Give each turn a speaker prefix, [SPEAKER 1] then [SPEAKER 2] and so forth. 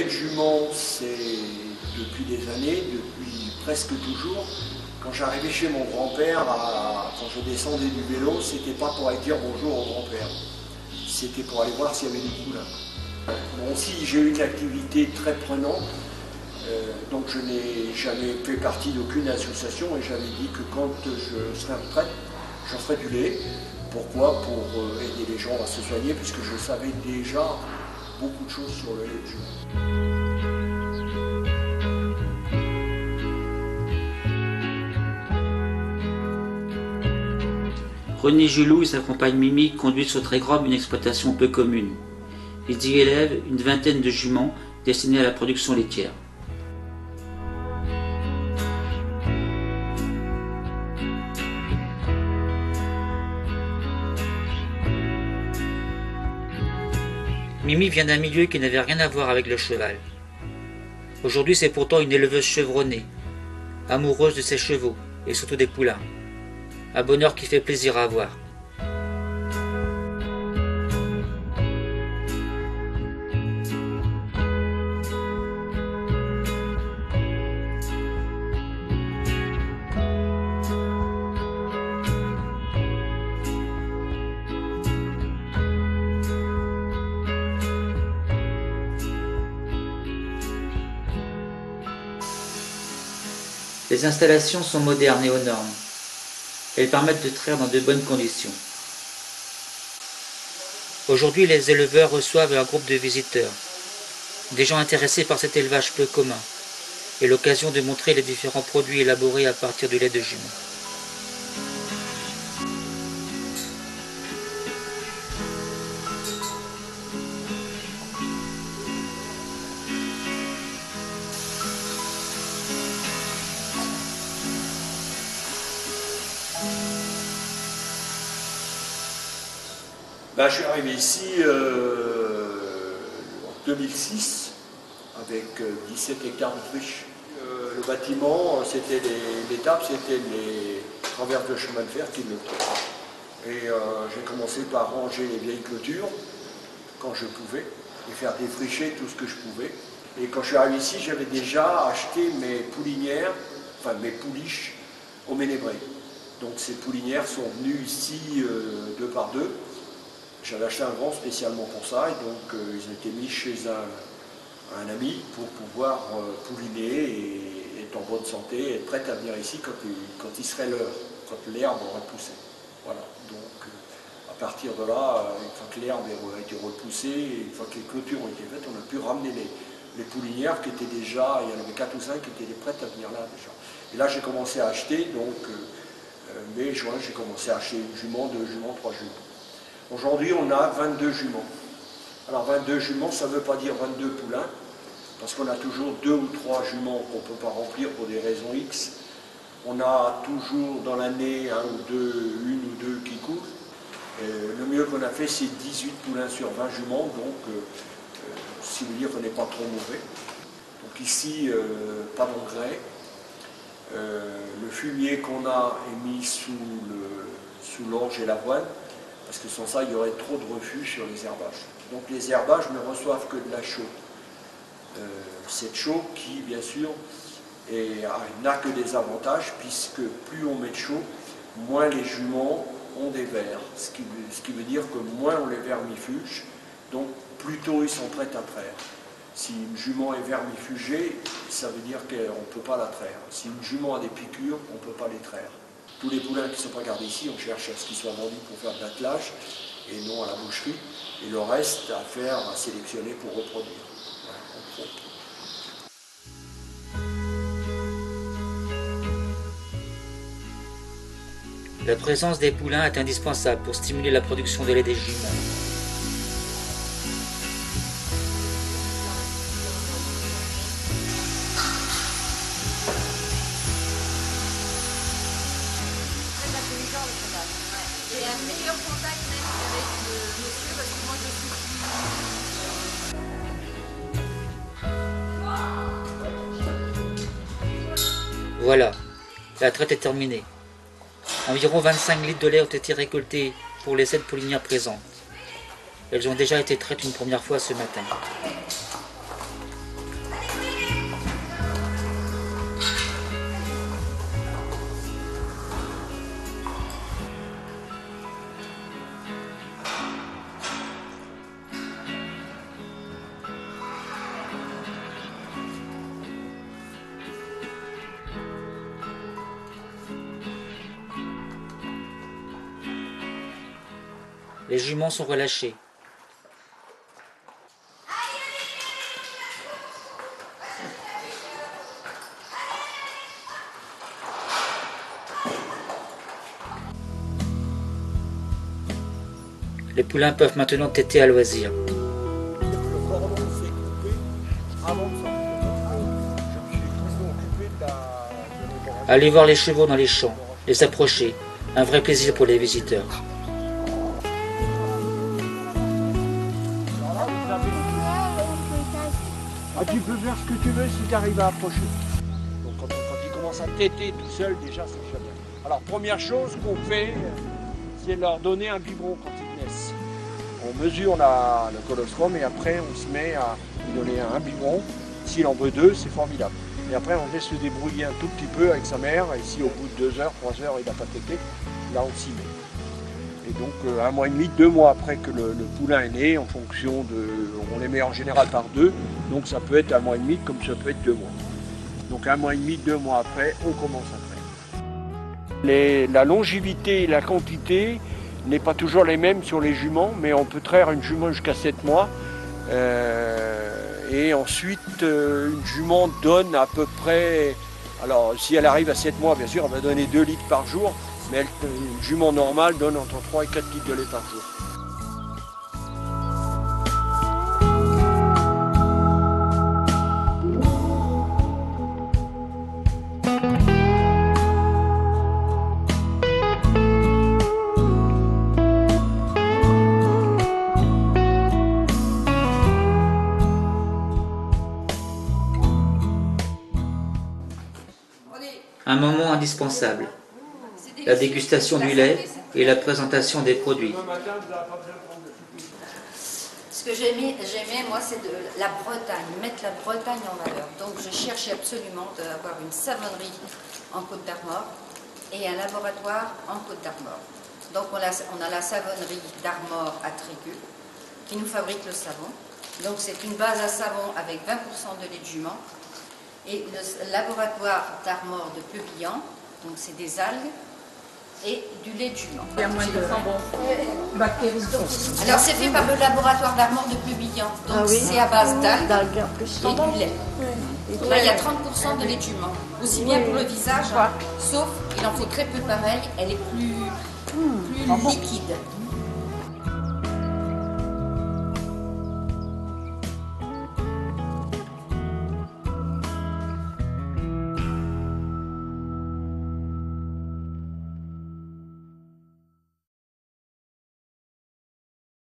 [SPEAKER 1] de jument, c'est depuis des années, depuis presque toujours. Quand j'arrivais chez mon grand-père, quand je descendais du vélo, c'était pas pour aller dire bonjour au grand-père. C'était pour aller voir s'il y avait des poulains. Bon, aussi, j'ai eu une activité très prenante, donc je n'ai jamais fait partie d'aucune association et j'avais dit que quand je serais en retraite, j'en ferais du lait. Pourquoi? Pour aider les gens à se soigner, puisque je savais déjà beaucoup de choses sur le lait de jument.
[SPEAKER 2] René Julou et sa compagne Mimi conduisent sur Trégrobe une exploitation peu commune. Ils y élèvent une vingtaine de juments destinés à la production laitière. Mimi vient d'un milieu qui n'avait rien à voir avec le cheval. Aujourd'hui, c'est pourtant une éleveuse chevronnée, amoureuse de ses chevaux et surtout des poulains. Un bonheur qui fait plaisir à voir. Les installations sont modernes et aux normes. Elles permettent de traire dans de bonnes conditions. Aujourd'hui, les éleveurs reçoivent un groupe de visiteurs, des gens intéressés par cet élevage peu commun, et l'occasion de montrer les différents produits élaborés à partir du lait de jument.
[SPEAKER 1] Ben, je suis arrivé ici en 2006 avec 17 hectares de friche. Le bâtiment, c'était l'étape, c'était les traverses de chemin de fer qui le faisaient. Et j'ai commencé par ranger les vieilles clôtures quand je pouvais et faire défricher tout ce que je pouvais. Et quand je suis arrivé ici, j'avais déjà acheté mes poulinières, enfin mes pouliches au Ménébré. Donc ces poulinières sont venues ici deux par deux. J'avais acheté un grand spécialement pour ça, et donc ils ont été mis chez un ami pour pouvoir pouliner et être en bonne santé, et être prêt à venir ici quand il serait l'heure, quand l'herbe aurait poussé. Voilà, donc à partir de là, une fois que l'herbe a été repoussée, et une fois que les clôtures ont été faites, on a pu ramener les poulinières qui étaient déjà, il y en avait 4 ou 5 qui étaient prêtes à venir là déjà. Et là j'ai commencé à acheter, donc mai-juin, j'ai commencé à acheter une jument, 2 juments, 3 juments. Aujourd'hui, on a 22 juments. Alors 22 juments, ça ne veut pas dire 22 poulains, parce qu'on a toujours 2 ou 3 juments qu'on ne peut pas remplir pour des raisons X. On a toujours dans l'année une ou deux qui coulent. Le mieux qu'on a fait, c'est 18 poulains sur 20 juments, donc ce qui veut dire qu'on n'est pas trop mauvais. Donc ici, pas d'engrais. Le fumier qu'on a est mis sous l'orge et l'avoine, parce que sans ça, il y aurait trop de refus sur les herbages. Donc les herbages ne reçoivent que de la chaux. Cette chaux qui, bien sûr, n'a que des avantages, puisque plus on met de chaux, moins les juments ont des vers. Ce qui veut dire que moins on les vermifuge, donc plus tôt ils sont prêts à traire. Si une jument est vermifugée, ça veut dire qu'on ne peut pas la traire. Si une jument a des piqûres, on ne peut pas les traire. Tous les poulains qui ne sont pas gardés ici, on cherche à ce qu'ils soient vendus pour faire de l'attelage et non à la boucherie. Et le reste à faire, à sélectionner pour reproduire.
[SPEAKER 2] La présence des poulains est indispensable pour stimuler la production de lait des juments.
[SPEAKER 3] J'ai un meilleur contact même avec le monsieur parce que moi je suis.
[SPEAKER 2] Voilà, la traite est terminée. Environ 25 litres de lait ont été récoltés pour les 7 poulinières présentes. Elles ont déjà été traites une première fois ce matin. Les juments sont relâchés. Les poulains peuvent maintenant téter à loisir.
[SPEAKER 1] Le cordon s'est coupé avant de sortir. Je me suis toujours occupé de la...
[SPEAKER 2] Aller voir les chevaux dans les champs, les approcher, un vrai plaisir pour les visiteurs.
[SPEAKER 1] Ah, tu peux faire ce que tu veux si tu arrives à approcher. Donc quand ils commencent à téter tout seul, déjà c'est déjà bien. Alors première chose qu'on fait, c'est leur donner un biberon quand ils naissent. On mesure le colostrum et après on se met à lui donner un biberon. S'il en veut 2, c'est formidable. Et après on laisse se débrouiller un tout petit peu avec sa mère. Et si au bout de 2 heures, 3 heures il n'a pas tété, là on s'y met. Et donc 1 mois et demi, 2 mois après que le poulain est né, en fonction de... On les met en général par 2, donc ça peut être 1 mois et demi comme ça peut être 2 mois. Donc 1 mois et demi, 2 mois après, on commence à traire. La longévité et la quantité n'est pas toujours les mêmes sur les juments, mais on peut traire une jument jusqu'à 7 mois. Et ensuite, une jument donne à peu près... Alors si elle arrive à 7 mois, bien sûr, elle va donner 2 litres par jour. Mais une jument normale donne entre 3 et 4 litres de lait par jour.
[SPEAKER 2] Un moment indispensable. La dégustation du lait et la présentation des produits.
[SPEAKER 4] Ce que j'aimais, moi, c'est de la Bretagne, mettre la Bretagne en valeur. Donc je cherchais absolument d'avoir une savonnerie en Côte d'Armor et un laboratoire en Côte d'Armor. Donc on a la savonnerie d'Armor à Trégu qui nous fabrique le savon. Donc c'est une base à savon avec 20% de lait de jument. Et le laboratoire d'Armor de Peubillan, donc c'est des algues et du lait de jument.
[SPEAKER 3] Il y a moins de bactéries.
[SPEAKER 4] Alors c'est fait par le laboratoire d'Armor de Peubillan, donc c'est à base d'algues et du lait. Là il y a 30% de lait de jument, aussi bien pour le visage, hein, sauf il en faut très peu pareil, elle est plus liquide.